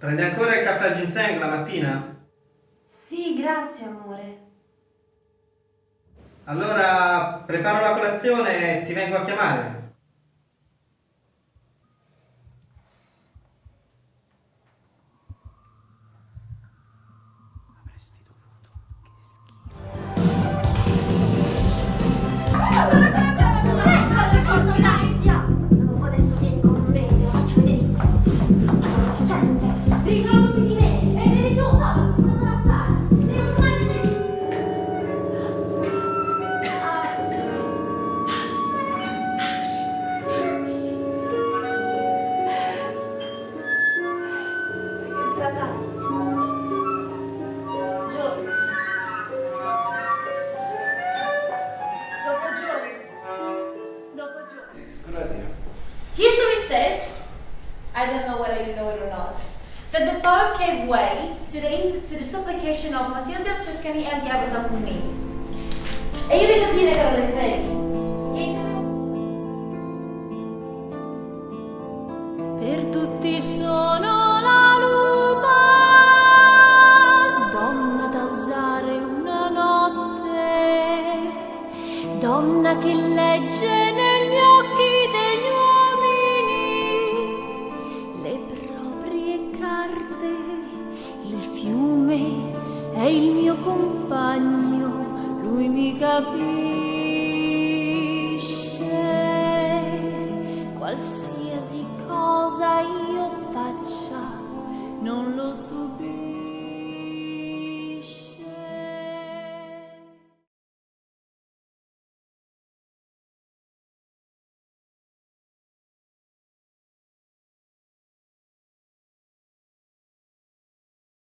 Prendi ancora il caffè al ginseng la mattina? Sì, grazie amore. Allora preparo la colazione e ti vengo a chiamare. Avresti dovuto. Adesso vieni con me, te lo faccio vedere. Ricordati di me e vedi tu, no, non posso lasciare. Devo fare History says, I don't know whether you know it or not, that the power gave way to the supplication of Matilde of Tuscany and the abbot of Cluny. E io vi so dire che non le credi. per tutti sono la lupa, donna da usare una notte, donna che legge negli occhi degli uomini le proprie carte. Il fiume è il mio compagno, lui mi capisce.